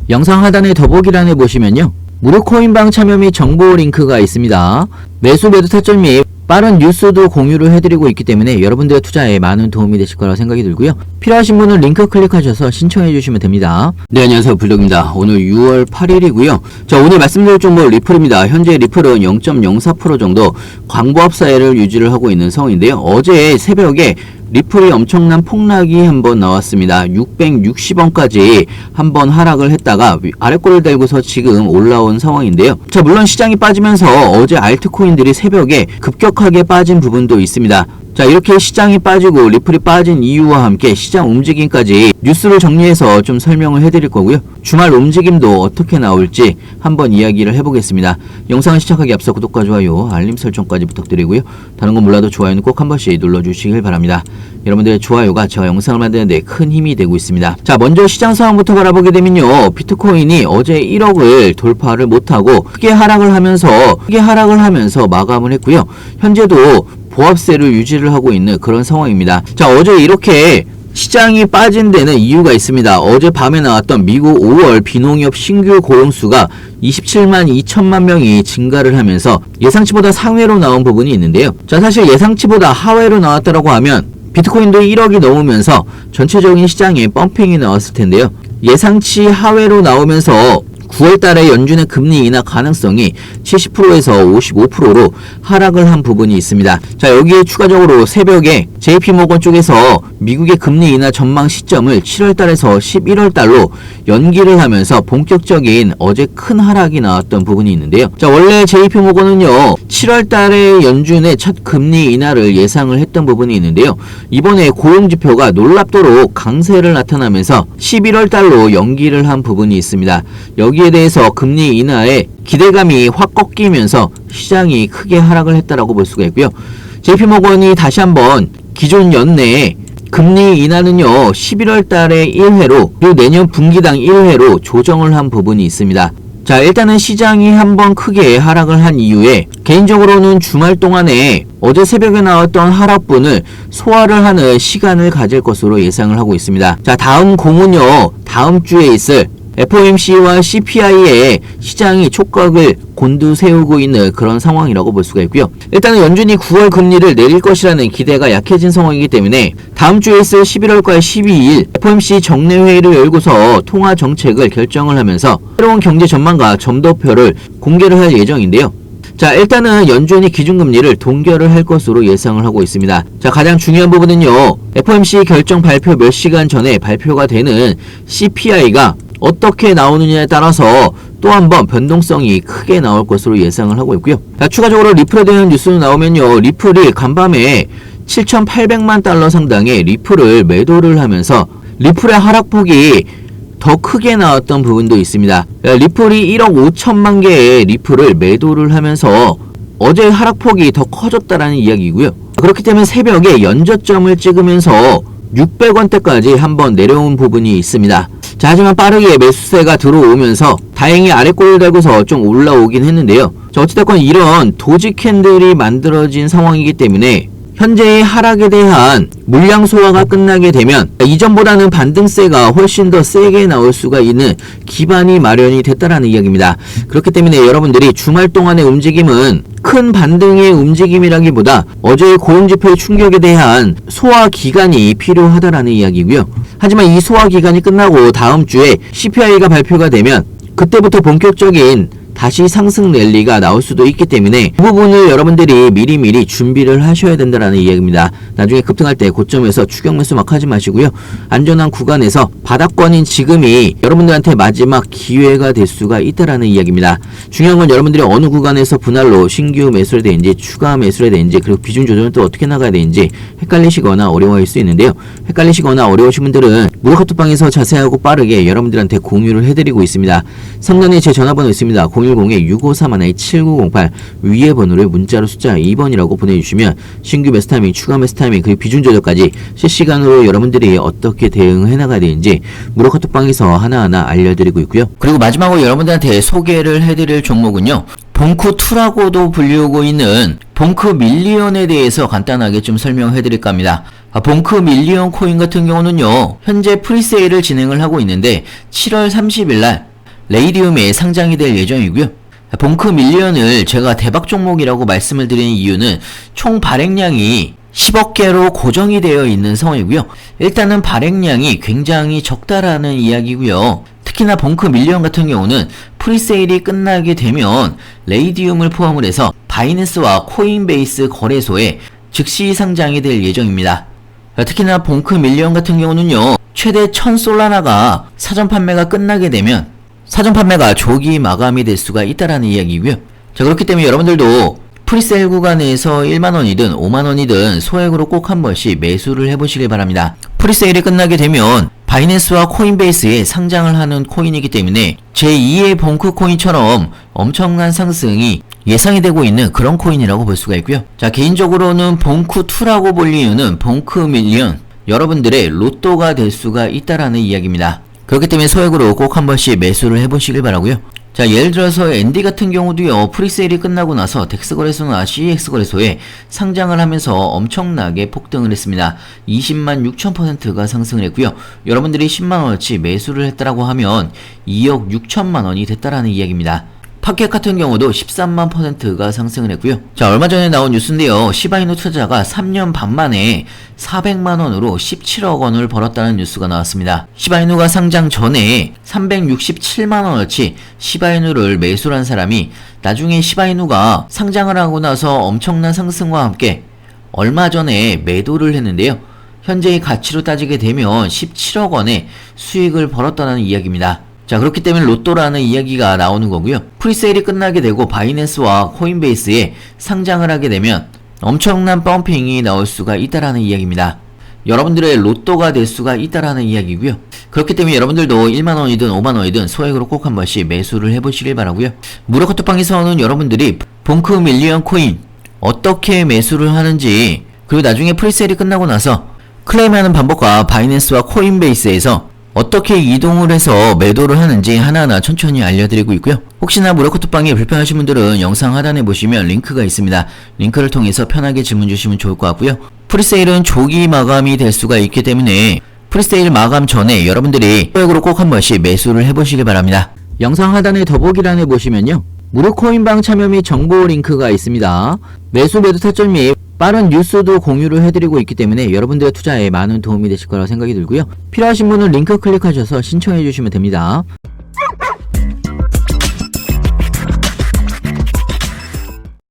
영상 하단의 더보기란에 보시면요, 무료 코인방 참여 및 정보 링크가 있습니다. 매수 매도 타점 및 빠른 뉴스도 공유를 해드리고 있기 때문에 여러분들의 투자에 많은 도움이 되실 거라고 생각이 들고요. 필요하신 분은 링크 클릭하셔서 신청해 주시면 됩니다. 네, 안녕하세요, 불독입니다. 오늘 6월 8일이고요 자, 오늘 말씀드릴 종목 리플입니다. 현재 리플은 0.04% 정도 광보합사회를 유지를 하고 있는 상황인데요. 어제 새벽에 리플이 엄청난 폭락이 한번 나왔습니다. 660원까지 한번 하락을 했다가 아래꼬리를 달고서 지금 올라온 상황인데요. 자, 물론 시장이 빠지면서 어제 알트코인들이 새벽에 급격하게 빠진 부분도 있습니다. 자, 이렇게 시장이 빠지고 리플이 빠진 이유와 함께 시장 움직임까지 뉴스를 정리해서 좀 설명을 해드릴 거고요. 주말 움직임도 어떻게 나올지 한번 이야기를 해보겠습니다. 영상을 시작하기 앞서 구독과 좋아요, 알림 설정까지 부탁드리고요. 다른 건 몰라도 좋아요는 꼭 한 번씩 눌러주시길 바랍니다. 여러분들의 좋아요가 제가 영상을 만드는데 큰 힘이 되고 있습니다. 자, 먼저 시장 상황부터 바라보게 되면요, 비트코인이 어제 1억을 돌파를 못하고 크게 하락을 하면서 마감을 했고요. 현재도 보합세를 유지를 하고 있는 그런 상황입니다. 자, 어제 이렇게 시장이 빠진 데는 이유가 있습니다. 어제 밤에 나왔던 미국 5월 비농협 신규 고용수가 27만 2천만 명이 증가를 하면서 예상치보다 상회로 나온 부분이 있는데요. 자, 사실 예상치보다 하회로 나왔다라고 하면 비트코인도 1억이 넘으면서 전체적인 시장에 펌핑이 나왔을 텐데요. 예상치 하회로 나오면서 9월달에 연준의 금리 인하 가능성이 70%에서 55%로 하락을 한 부분이 있습니다. 자, 여기에 추가적으로 새벽에 JP모건 쪽에서 미국의 금리 인하 전망 시점을 7월달에서 11월달로 연기를 하면서 본격적인 어제 큰 하락이 나왔던 부분이 있는데요. 자, 원래 JP모건은요, 7월달에 연준의 첫 금리 인하를 예상을 했던 부분이 있는데요. 이번에 고용지표가 놀랍도록 강세를 나타나면서 11월달로 연기를 한 부분이 있습니다. 여기에 대해서 금리 인하에 기대감이 확 꺾이면서 시장이 크게 하락을 했다라고 볼 수가 있고요. JP모건이 다시 한번 기존 연내에 금리 인하는요, 11월 달에 1회로 그리고 내년 분기당 1회로 조정을 한 부분이 있습니다. 자, 일단은 시장이 한번 크게 하락을 한 이후에 개인적으로는 주말 동안에 어제 새벽에 나왔던 하락분을 소화를 하는 시간을 가질 것으로 예상을 하고 있습니다. 자, 다음 공은요, 다음 주에 있을 FOMC와 CPI에 시장이 촉각을 곤두세우고 있는 그런 상황이라고 볼 수가 있고요. 일단은 연준이 9월 금리를 내릴 것이라는 기대가 약해진 상황이기 때문에 다음 주에 있을 11월과 12일 FOMC 정례회의를 열고서 통화 정책을 결정을 하면서 새로운 경제 전망과 점도표를 공개를 할 예정인데요. 자, 일단은 연준이 기준금리를 동결을 할 것으로 예상을 하고 있습니다. 자, 가장 중요한 부분은요, FOMC 결정 발표 몇 시간 전에 발표가 되는 CPI가 어떻게 나오느냐에 따라서 또 한 번 변동성이 크게 나올 것으로 예상을 하고 있고요. 자, 추가적으로 리플에 대한 뉴스가 나오면요, 리플이 간밤에 7,800만 달러 상당의 리플을 매도를 하면서 리플의 하락폭이 더 크게 나왔던 부분도 있습니다. 리플이 1억 5천만 개의 리플을 매도를 하면서 어제 하락폭이 더 커졌다라는 이야기고요. 그렇기 때문에 새벽에 연저점을 찍으면서 600원대까지 한번 내려온 부분이 있습니다. 자, 하지만 빠르게 매수세가 들어오면서 다행히 아래꼬리를 달고서 좀 올라오긴 했는데요. 자, 어찌됐건 이런 도지 캔들이 만들어진 상황이기 때문에 현재의 하락에 대한 물량 소화가 끝나게 되면 이전보다는 반등세가 훨씬 더 세게 나올 수가 있는 기반이 마련이 됐다라는 이야기입니다. 그렇기 때문에 여러분들이 주말 동안의 움직임은 큰 반등의 움직임이라기보다 어제의 고용지표의 충격에 대한 소화 기간이 필요하다라는 이야기고요. 하지만 이 소화 기간이 끝나고 다음 주에 CPI가 발표가 되면 그때부터 본격적인 다시 상승 랠리가 나올 수도 있기 때문에 그 부분을 여러분들이 미리미리 준비를 하셔야 된다는 이야기입니다. 나중에 급등할 때 고점에서 추격 매수 막 하지 마시고요. 안전한 구간에서 바닥권인 지금이 여러분들한테 마지막 기회가 될 수가 있다는 이야기입니다. 중요한 건 여러분들이 어느 구간에서 분할로 신규 매수를 되는지 추가 매수를 되는지 그리고 비중 조정은 또 어떻게 나가야 되는지 헷갈리시거나 어려워할 수 있는데요. 헷갈리시거나 어려우신 분들은 무료 카톡방에서 자세하고 빠르게 여러분들한테 공유를 해드리고 있습니다. 상단에 제 전화번호 있습니다. 010-6531-7908 위에 번호를 문자로 숫자 2번이라고 보내주시면 신규 매수 타이밍, 추가 매수 타이밍, 그리고 비중 조절까지 실시간으로 여러분들이 어떻게 대응해 나가야 되는지 무료 카톡방에서 하나하나 알려드리고 있고요. 그리고 마지막으로 여러분들한테 소개를 해드릴 종목은요, 봉크2라고도 불리우고 있는 봉크 밀리언에 대해서 간단하게 좀 설명해 드릴까 합니다. 봉크 밀리언 코인 같은 경우는요, 현재 프리세일을 진행을 하고 있는데 7월 30일 날 레이디움에 상장이 될 예정이고요. 봉크 밀리언을 제가 대박 종목이라고 말씀을 드리는 이유는 총 발행량이 10억 개로 고정이 되어 있는 상황이고요. 일단은 발행량이 굉장히 적다라는 이야기고요. 특히나 봉크 밀리언 같은 경우는 프리세일이 끝나게 되면 레이디움을 포함을 해서 바이낸스와 코인베이스 거래소에 즉시 상장이 될 예정입니다. 특히나 봉크 밀리언 같은 경우는요, 최대 1000솔라나가 사전 판매가 끝나게 되면 사전 판매가 조기 마감이 될 수가 있다라는 이야기고요. 자, 그렇기 때문에 여러분들도 프리세일 구간에서 1만원이든 5만원이든 소액으로 꼭 한 번씩 매수를 해보시길 바랍니다. 프리세일이 끝나게 되면 바이낸스와 코인베이스에 상장을 하는 코인이기 때문에 제2의 봉크 코인처럼 엄청난 상승이 예상이 되고 있는 그런 코인이라고 볼 수가 있고요. 자, 개인적으로는 봉크2라고 볼 이유는 봉크 밀리언, 여러분들의 로또가 될 수가 있다라는 이야기입니다. 그렇기 때문에 소액으로 꼭 한 번씩 매수를 해보시길 바라고요. 자, 예를 들어서 ND 같은 경우도요, 프리세일이 끝나고 나서 덱스 거래소나 CEX 거래소에 상장을 하면서 엄청나게 폭등을 했습니다. 20만 6천%가 상승을 했고요. 여러분들이 10만원어치 매수를 했다라고 하면 2억 6천만원이 됐다라는 이야기입니다. 팟캣 같은 경우도 13만%가 상승을 했고요. 자, 얼마 전에 나온 뉴스인데요. 시바이누 투자자가 3년 반 만에 400만원으로 17억원을 벌었다는 뉴스가 나왔습니다. 시바이누가 상장 전에 367만원어치 시바이누를 매수한 사람이 나중에 시바이누가 상장을 하고 나서 엄청난 상승과 함께 얼마 전에 매도를 했는데요. 현재의 가치로 따지게 되면 17억원의 수익을 벌었다는 이야기입니다. 자, 그렇기 때문에 로또라는 이야기가 나오는 거고요. 프리세일이 끝나게 되고 바이낸스와 코인베이스에 상장을 하게 되면 엄청난 펌핑이 나올 수가 있다라는 이야기입니다. 여러분들의 로또가 될 수가 있다라는 이야기고요. 그렇기 때문에 여러분들도 1만원이든 5만원이든 소액으로 꼭 한 번씩 매수를 해보시길 바라고요. 무료 카톡방에서는 여러분들이 봉크 밀리언 코인 어떻게 매수를 하는지, 그리고 나중에 프리세일이 끝나고 나서 클레임하는 방법과 바이낸스와 코인베이스에서 어떻게 이동을 해서 매도를 하는지 하나하나 천천히 알려드리고 있고요. 혹시나 무료 카톡방이 불편하신 분들은 영상 하단에 보시면 링크가 있습니다. 링크를 통해서 편하게 질문 주시면 좋을 것 같고요. 프리세일은 조기 마감이 될 수가 있기 때문에 프리세일 마감 전에 여러분들이 소액으로 꼭 한 번씩 매수를 해보시길 바랍니다. 영상 하단의 더보기란에 보시면요, 무료 코인방 참여 및 정보 링크가 있습니다. 매수 매도 타점 및 빠른 뉴스도 공유를 해드리고 있기 때문에 여러분들의 투자에 많은 도움이 되실 거라고 생각이 들고요. 필요하신 분은 링크 클릭하셔서 신청해 주시면 됩니다.